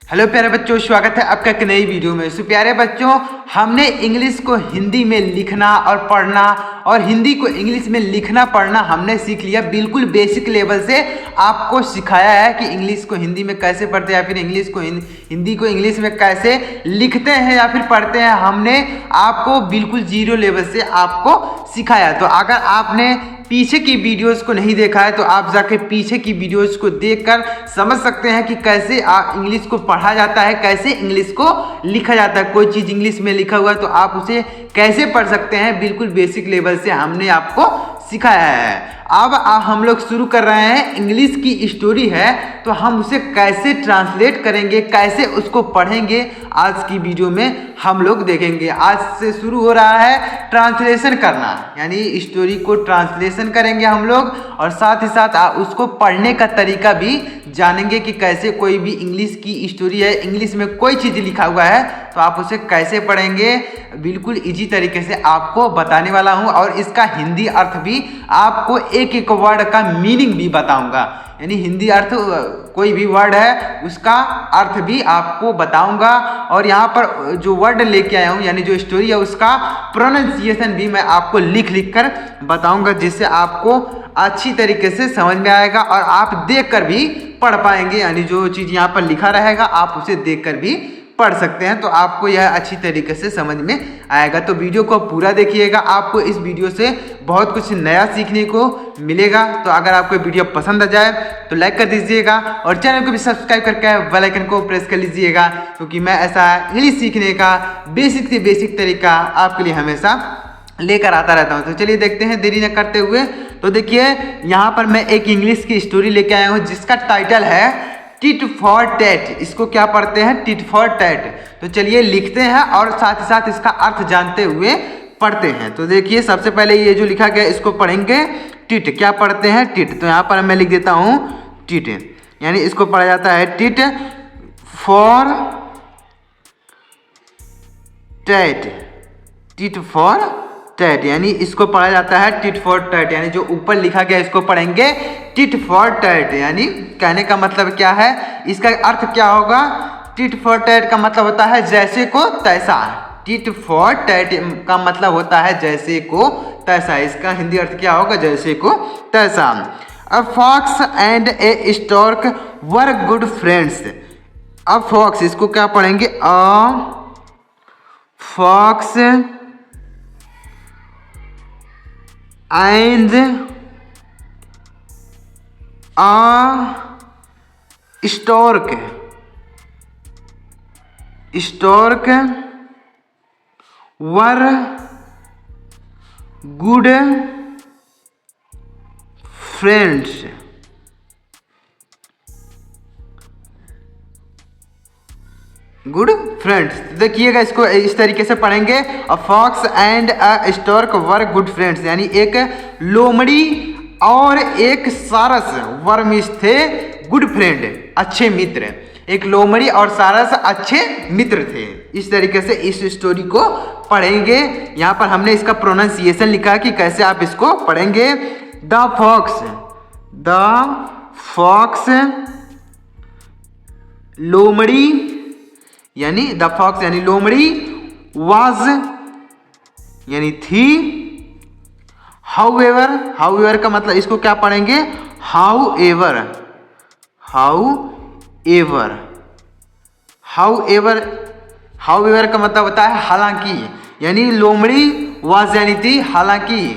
Hello प्यारे बच्चों, स्वागत है आपका एक नई वीडियो में। सो प्यारे बच्चों, हमने इंग्लिश को हिंदी में लिखना और पढ़ना और हिंदी को इंग्लिश में लिखना पढ़ना हमने सीख लिया। बिल्कुल बेसिक लेवल से आपको सिखाया है कि इंग्लिश को हिंदी में कैसे पढ़ते हैं या फिर इंग्लिश को हिंदी को इंग्लिश में कैसे लिखते हैं या फिर पढ़ते हैं। हमने आपको बिल्कुल जीरो लेवल से आपको सिखाया। तो अगर आपने पीछे की वीडियोस को नहीं देखा है तो आप जाके पीछे की वीडियोस को देखकर समझ सकते हैं कि कैसे इंग्लिश को पढ़ा जाता है, कैसे इंग्लिश को लिखा जाता है। कोई चीज़ इंग्लिश में लिखा हुआ है तो आप उसे कैसे पढ़ सकते हैं, बिल्कुल बेसिक लेवल से हमने आपको सिखाया है। अब हम लोग शुरू कर रहे हैं। इंग्लिश की स्टोरी है तो हम उसे कैसे ट्रांसलेट करेंगे, कैसे उसको पढ़ेंगे, आज की वीडियो में हम लोग देखेंगे। आज से शुरू हो रहा है ट्रांसलेशन करना, यानी स्टोरी को ट्रांसलेशन करेंगे हम लोग और साथ ही साथ उसको पढ़ने का तरीका भी जानेंगे कि कैसे कोई भी इंग्लिश की स्टोरी है, इंग्लिश में कोई चीज़ लिखा हुआ है तो आप उसे कैसे पढ़ेंगे, बिल्कुल इजी तरीके से आपको बताने वाला हूँ। और इसका हिंदी अर्थ भी आपको एक एक वर्ड का मीनिंग भी बताऊंगा, यानी हिंदी अर्थ कोई भी वर्ड है उसका अर्थ भी आपको बताऊंगा। और यहाँ पर जो वर्ड लेके आया हूँ यानी जो स्टोरी है उसका प्रोनाउंसिएशन भी मैं आपको लिख कर बताऊंगा, जिससे आपको अच्छी तरीके से समझ में आएगा और आप देख कर भी पढ़ पाएंगे। यानी जो चीज़ यहाँ पर लिखा रहेगा आप उसे देख कर भी पढ़ सकते हैं, तो आपको यह अच्छी तरीके से समझ में आएगा। तो वीडियो को पूरा देखिएगा, आपको इस वीडियो से बहुत कुछ नया सीखने को मिलेगा। तो अगर आपको वीडियो पसंद आ जाए तो लाइक कर दीजिएगा और चैनल को भी सब्सक्राइब करके बेल आइकन को प्रेस कर लीजिएगा, क्योंकि मैं ऐसा इंग्लिश सीखने का बेसिक से बेसिक तरीका आपके लिए हमेशा लेकर आता रहता हूँ। तो चलिए देखते हैं देरी न करते हुए। तो देखिए यहाँ पर मैं एक इंग्लिश की स्टोरी लेके आया हूँ जिसका टाइटल है टिट फॉर टैट। इसको क्या पढ़ते हैं? Tit for tat. तो चलिए लिखते हैं और साथ ही साथ इसका अर्थ जानते हुए पढ़ते हैं। तो देखिए सबसे पहले ये जो लिखा गया इसको पढ़ेंगे टिट। क्या पढ़ते हैं? टिट। तो यहाँ पर मैं लिख देता हूँ टिट, यानी इसको पढ़ा जाता है tit for tat. Tit for tat, यानी इसको पढ़ा जाता है टिट फॉर टैट, यानी जो ऊपर लिखा गया इसको पढ़ेंगे टिट फॉर टैट। यानी कहने का मतलब क्या है, इसका अर्थ क्या होगा? टिट फॉर टैट का मतलब होता है जैसे को तैसा। टिट फॉर टैट का मतलब होता है जैसे को तैसा। इसका हिंदी अर्थ क्या होगा? जैसे को तैसा। A fox and a stork were good friends. A fox, इसको क्या पढ़ेंगे? A fox and stork were good friends. Good friends, देखिएगा इसको इस तरीके से पढ़ेंगे। A fox and a stork were good friends, यानी एक लोमड़ी और एक सारस वर्मिस थे गुड फ्रेंड, अच्छे मित्र। एक लोमड़ी और सारस अच्छे मित्र थे। इस तरीके से इस स्टोरी को पढ़ेंगे। यहाँ पर हमने इसका प्रोनाउंसिएशन लिखा है कि कैसे आप इसको पढ़ेंगे। द फॉक्स लोमड़ी, यानी द फॉक्स यानी लोमड़ी, वाज यानी थी, हाउएवर का मतलब इसको क्या पढ़ेंगे? हाउएवर का मतलब होता है हालांकि, यानी लोमड़ी वाज यानी थी हालांकि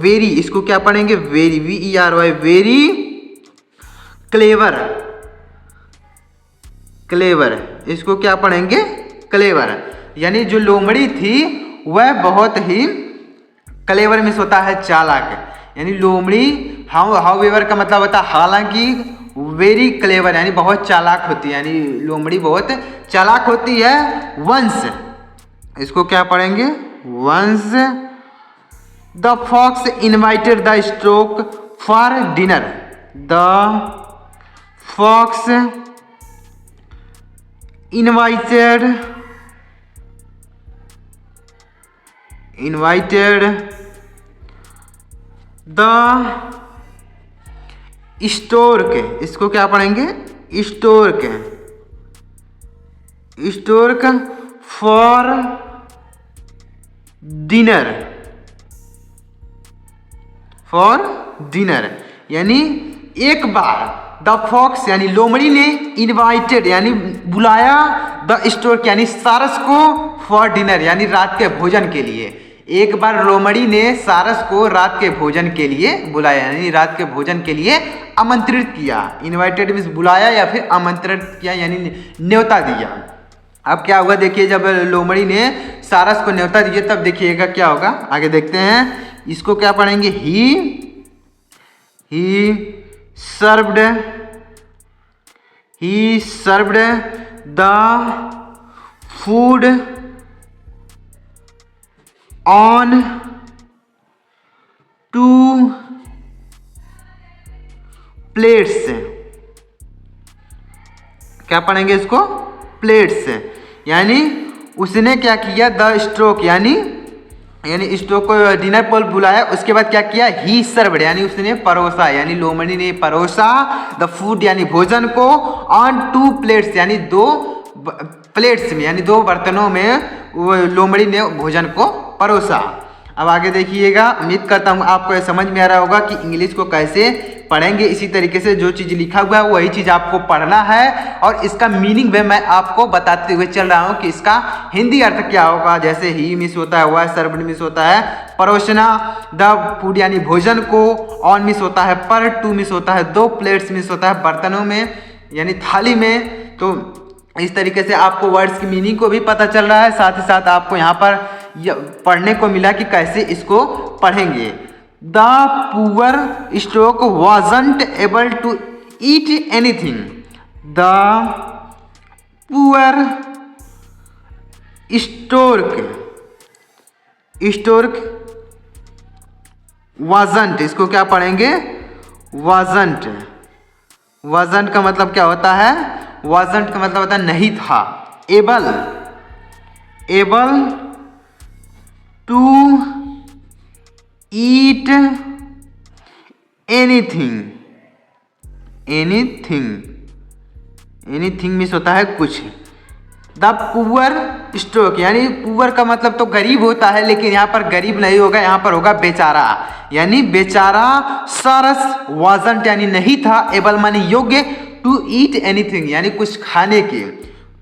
वेरी, इसको क्या पढ़ेंगे? Very, VERY, very clever. इसको क्या पढ़ेंगे? क्लेवर, यानी जो लोमड़ी थी वह बहुत ही क्लेवर मिस होता है चालाक। यानी लोमड़ी हाउएवर का मतलब होता है हालांकि, वेरी क्लेवर यानी बहुत चालाक होती है, यानी लोमड़ी बहुत चालाक होती है। वंस, इसको क्या पढ़ेंगे? Once the fox invited the stork for dinner. The fox invited the stork, इसको क्या पढ़ेंगे? Stork, stork for dinner, for dinner यानी एक बार द फॉक्स यानी लोमड़ी ने इनवाइटेड यानी बुलाया द स्टोर्क यानी सारस को फॉर डिनर यानी रात के भोजन के लिए। एक बार लोमड़ी ने सारस को रात के भोजन के लिए बुलाया यानी रात के भोजन के लिए आमंत्रित किया। इनवाइटेड मीन्स बुलाया या फिर आमंत्रित किया यानी न्योता दिया। अब क्या होगा देखिए, जब लोमड़ी ने सारस को न्योता दिया तब देखिएगा क्या होगा, आगे देखते हैं। इसको क्या पढ़ेंगे, he served the food on 2 plates। क्या पढ़ेंगे इसको, प्लेट्स यानी उसने क्या किया, द स्ट्रोक यानी स्ट्रोक को डिनर पर बुलाया। उसके बाद क्या किया, ही सर्व्ड यानी उसने परोसा यानी लोमड़ी ने परोसा द फूड यानी भोजन को ऑन 2 प्लेट्स यानी 2 प्लेट्स में यानी 2 बर्तनों में वो लोमड़ी ने भोजन को परोसा। अब आगे देखिएगा, उम्मीद करता हूँ आपको समझ में आ रहा होगा कि इंग्लिश को कैसे पढ़ेंगे। इसी तरीके से जो चीज़ लिखा हुआ है वही चीज़ आपको पढ़ना है और इसका मीनिंग भी मैं आपको बताते हुए चल रहा हूँ कि इसका हिंदी अर्थ क्या होगा। जैसे ही मिस होता है, वह सर्व्ड मिस होता है परोसना, द फूड यानी भोजन को, ऑन मिस होता है पर, 2 मिस होता है 2 प्लेट्स मिस होता है बर्तनों में यानी थाली में। तो इस तरीके से आपको वर्ड्स की मीनिंग को भी पता चल रहा है, साथ ही साथ आपको यहाँ पर पढ़ने को मिला कि कैसे इसको पढ़ेंगे। The poor Stork wasn't able to eat anything। The poor Stork wasn't, इसको क्या पढ़ेंगे, wasn't का मतलब क्या होता है, wasn't का मतलब होता है नहीं था, able to eat anything means होता है कुछ। द पुअर स्टोर्क यानी पुअर का मतलब तो गरीब होता है, लेकिन यहाँ पर गरीब नहीं होगा, यहाँ पर होगा बेचारा यानी बेचारा। सारस वाजंट यानी नहीं था, एबल मानी योग्य, टू ईट एनीथिंग यानी कुछ खाने के,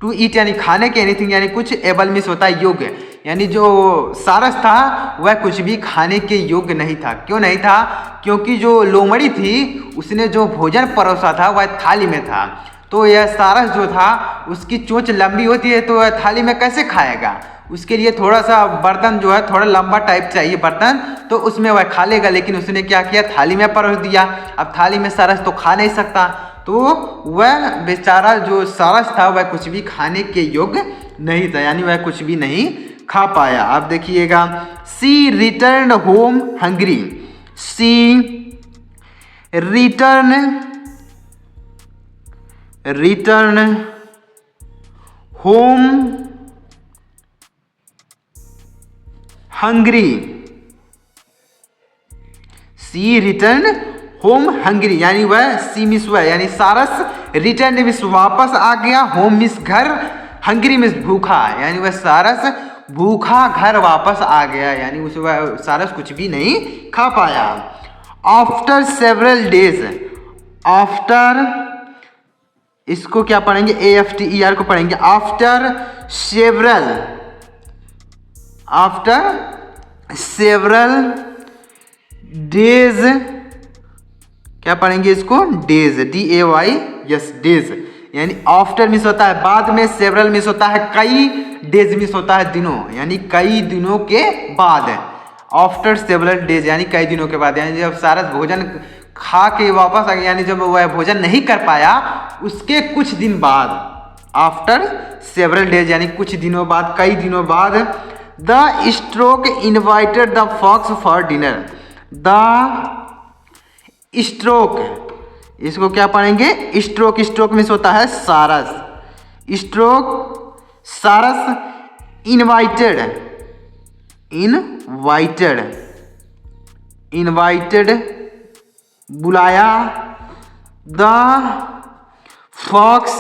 टू ईट यानी खाने के, एनीथिंग यानी कुछ, एबल मीन्स होता है योग्य यानी जो सारस था वह कुछ भी खाने के योग्य नहीं था। क्यों नहीं था, क्योंकि जो लोमड़ी थी उसने जो भोजन परोसा था वह थाली में था। तो यह सारस जो था उसकी चोंच लंबी होती है तो वह थाली में कैसे खाएगा, उसके लिए थोड़ा सा बर्तन जो है थोड़ा लंबा टाइप चाहिए बर्तन, तो उसमें वह खा लेगा। लेकिन उसने क्या किया, थाली में परोस दिया। अब थाली में सारस तो खा नहीं सकता, तो वह बेचारा जो सारस था वह कुछ भी खाने के योग्य नहीं था यानी वह कुछ भी नहीं खा पाया। अब देखिएगा, सी रिटर्न होम हंग्री। सी रिटर्न होम हंग्री। सी रिटर्न होम हंग्री यानी वह, सी मिस हुआ यानी सारस, रिटर्न मिस वापस आ गया, होम मिस घर, हंग्री मिस भूखा यानी वह सारस भूखा घर वापस आ गया यानी उसे वह सारस कुछ भी नहीं खा पाया। आफ्टर सेवरल डेज, आफ्टर इसको क्या पढ़ेंगे, AFTER को पढ़ेंगे। आफ्टर सेवरल डेज क्या पढ़ेंगे इसको, डेज, DAY डेज यानी आफ्टर मिस होता है बाद में, सेवरल मिस होता है कई, डेज मिस होता है दिनों यानी कई दिनों के बाद। आफ्टर सेवरल डेज यानी कई दिनों के बाद, यानी जब सारस भोजन खा के वापस आ गया यानी जब वह भोजन नहीं कर पाया उसके कुछ दिन बाद, आफ्टर सेवरल डेज यानी कुछ दिनों बाद, कई दिनों बाद। The stork invited the fox for dinner. The stork, इसको क्या पढ़ेंगे, स्ट्रोक मीन्स होता है सारस। स्ट्रोक सारस इनवाइटेड बुलाया, द फॉक्स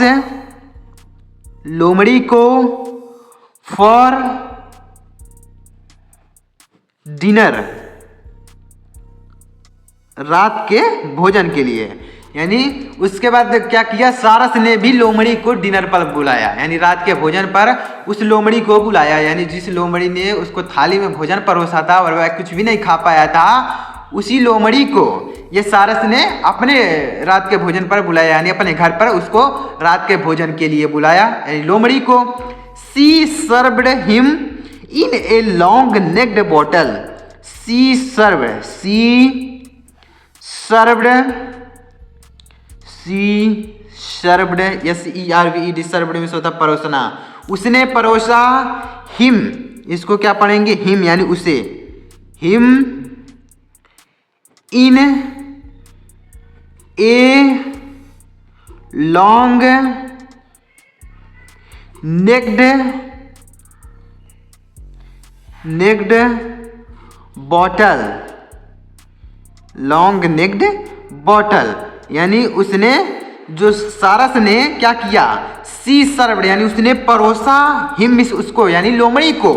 लोमड़ी को फॉर डिनर, रात के भोजन के लिए। यानी उसके बाद क्या किया, सारस ने भी लोमड़ी को डिनर पर बुलाया, यानी रात के भोजन पर उस लोमड़ी को बुलाया। यानी जिस लोमड़ी ने उसको थाली में भोजन परोसा था और वह कुछ भी नहीं खा पाया था, उसी लोमड़ी को ये सारस ने अपने रात के भोजन पर बुलाया, यानी अपने घर पर उसको रात के भोजन के लिए बुलाया, यानी लोमड़ी को। She served him in a long necked bottle. She served, SERVED, served में होता परोसना। उसने परोसा, हिम, इसको क्या पढ़ेंगे, हिम यानी उसे, him in a long necked bottle, long necked bottle, यानी उसने, जो सारस ने क्या किया, सी सर्व्ड यानी उसने परोसा, हिम उसको यानी लोमड़ी को,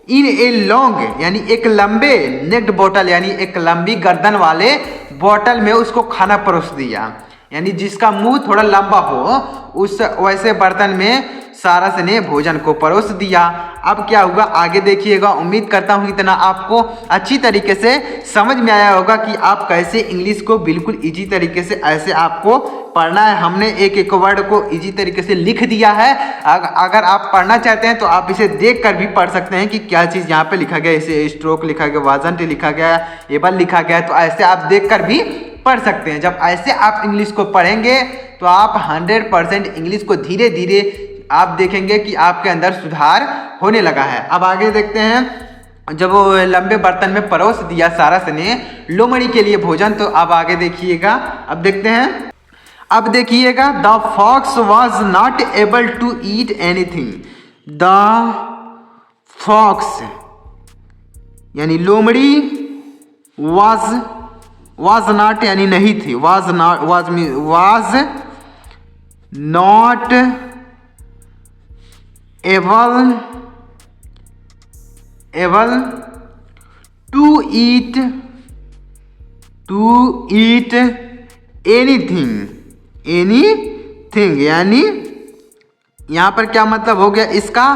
इन ए लॉन्ग यानी एक लंबे, नेक्ड बॉटल यानी एक लंबी गर्दन वाले बॉटल में उसको खाना परोस दिया, यानी जिसका मुंह थोड़ा लंबा हो उस वैसे बर्तन में सारस ने भोजन को परोस दिया। अब क्या होगा आगे देखिएगा। उम्मीद करता हूँ इतना आपको अच्छी तरीके से समझ में आया होगा कि आप कैसे इंग्लिश को बिल्कुल इजी तरीके से ऐसे आपको पढ़ना है। हमने एक एक वर्ड को इजी तरीके से लिख दिया है। अगर आप पढ़ना चाहते हैं तो आप इसे देख कर भी पढ़ सकते हैं कि क्या चीज़ यहाँ पे लिखा गया, इसे स्ट्रोक लिखा गया, वाजंट लिखा गया, एबल लिखा गया, तो ऐसे आप देख कर भी पढ़ सकते हैं। जब ऐसे आप इंग्लिश को पढ़ेंगे तो आप 100% इंग्लिश को धीरे धीरे आप देखेंगे कि आपके अंदर सुधार होने लगा है। अब आगे देखते हैं। जब वो लंबे बर्तन में परोस दिया सारस ने लोमड़ी के लिए भोजन, तो अब आगे देखिएगा। अब देखते हैं, अब देखिएगा। The fox was not able to eat anything. The fox यानी लोमड़ी, was not यानी नहीं थी, was not able to eat anything यानी यहाँ पर क्या मतलब हो गया इसका,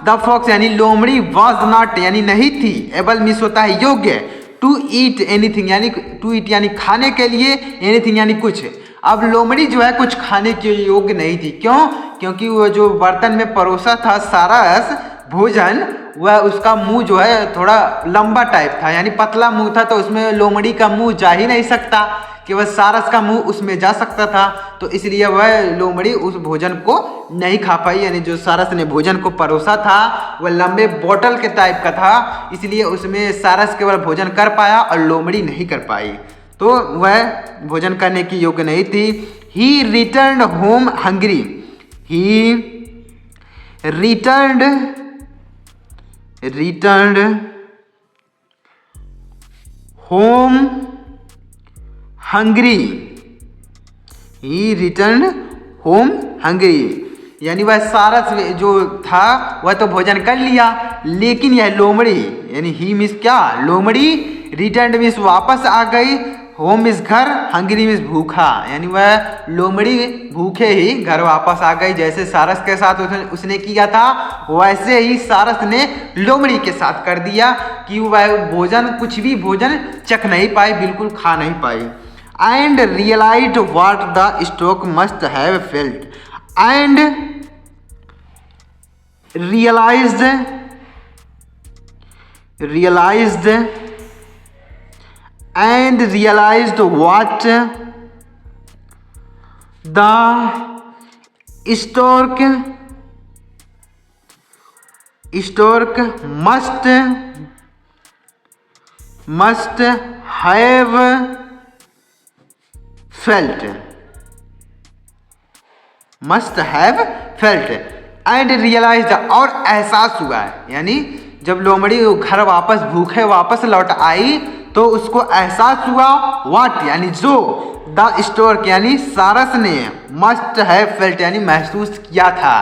द फॉक्स यानी लोमड़ी was not यानी नहीं थी, एबल मिस होता है योग्य, टू ईट एनीथिंग यानी टू ईट यानी खाने के लिए, एनीथिंग यानी कुछ। अब लोमड़ी जो है कुछ खाने के योग्य नहीं थी। क्यों? क्योंकि वो जो बर्तन में परोसा था सारस भोजन, वह उसका मुंह जो है थोड़ा लंबा टाइप था, यानी पतला मुंह था, तो उसमें लोमड़ी का मुंह जा ही नहीं सकता, केवल सारस का मुंह उसमें जा सकता था। तो इसलिए वह लोमड़ी उस भोजन को नहीं खा पाई, यानी जो सारस ने भोजन को परोसा था वह लंबे बोतल के टाइप का था, इसलिए उसमें सारस केवल भोजन कर पाया और लोमड़ी नहीं कर पाई, तो वह भोजन करने की योग्य नहीं थी। ही रिटर्न होम हंग्री। ही रिटर्न होम हंग्री। ही रिटर्न होम हंग्री यानी वह सारस जो था वह तो भोजन कर लिया, लेकिन यह लोमड़ी यानी ही मिस क्या, लोमड़ी, रिटर्न मिस वापस आ गई, होम मिस घर, हंग्री मिस भूखा, यानी वह लोमड़ी भूखे ही घर वापस आ गई। जैसे सारस के साथ उसने किया था वैसे ही सारस ने लोमड़ी के साथ कर दिया कि वह भोजन, कुछ भी भोजन चख नहीं पाई, बिल्कुल खा नहीं पाई। And realized what the stork must have felt. And realized what the stork must have felt and realized और एहसास हुआ है, यानी जब लोमड़ी घर वापस भूखे वापस लौट आई तो उसको एहसास हुआ, व्हाट यानी जो, द स्टोर्क यानी सारस ने, मस्ट हैव फेल्ट यानी महसूस किया था,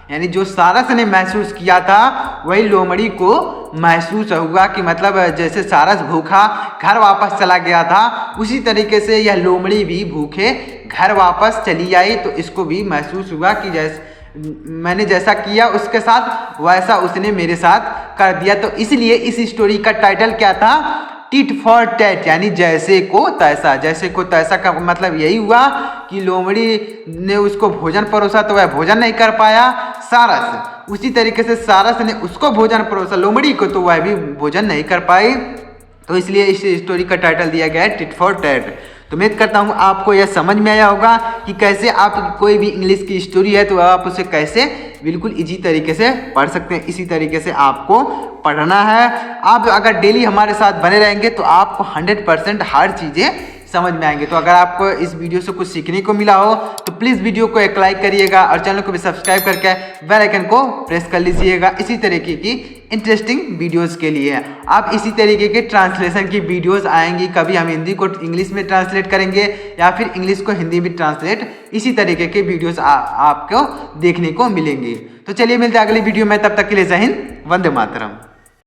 यानी जो सारस ने महसूस किया था वही लोमड़ी को महसूस हुआ कि मतलब जैसे सारस भूखा घर वापस चला गया था, उसी तरीके से यह लोमड़ी भी भूखे घर वापस चली आई। तो इसको भी महसूस हुआ कि जैसे मैंने जैसा किया उसके साथ वैसा उसने मेरे साथ कर दिया। तो इसलिए इस स्टोरी का टाइटल क्या था, टिट फॉर टैट, यानी जैसे को तैसा। जैसे को तैसा का मतलब यही हुआ कि लोमड़ी ने उसको भोजन परोसा तो वह भोजन नहीं कर पाया सारस, उसी तरीके से सारस ने उसको भोजन परोसा लोमड़ी को तो वह भी भोजन नहीं कर पाई। तो इसलिए इस स्टोरी का टाइटल दिया गया है टिट फॉर टैट। तो उम्मीद करता हूँ आपको यह समझ में आया होगा कि कैसे आप कोई भी इंग्लिश की स्टोरी है तो आप उसे कैसे बिल्कुल इजी तरीके से पढ़ सकते हैं। इसी तरीके से आपको पढ़ना है। आप अगर डेली हमारे साथ बने रहेंगे तो आपको 100% हर चीज़ें समझ में आएंगे। तो अगर आपको इस वीडियो से कुछ सीखने को मिला हो तो प्लीज़ वीडियो को एक लाइक करिएगा और चैनल को भी सब्सक्राइब करके बेल आइकन को प्रेस कर लीजिएगा इसी तरीके की इंटरेस्टिंग वीडियोस के लिए। आप इसी तरीके के ट्रांसलेशन की वीडियोस आएंगी, कभी हम हिंदी को इंग्लिश में ट्रांसलेट करेंगे या फिर इंग्लिश को हिंदी में ट्रांसलेट, इसी तरीके के वीडियोस आपको देखने को मिलेंगे। तो चलिए मिलते हैं अगली वीडियो में, तब तक के लिए जय हिंद, वंदे मातरम।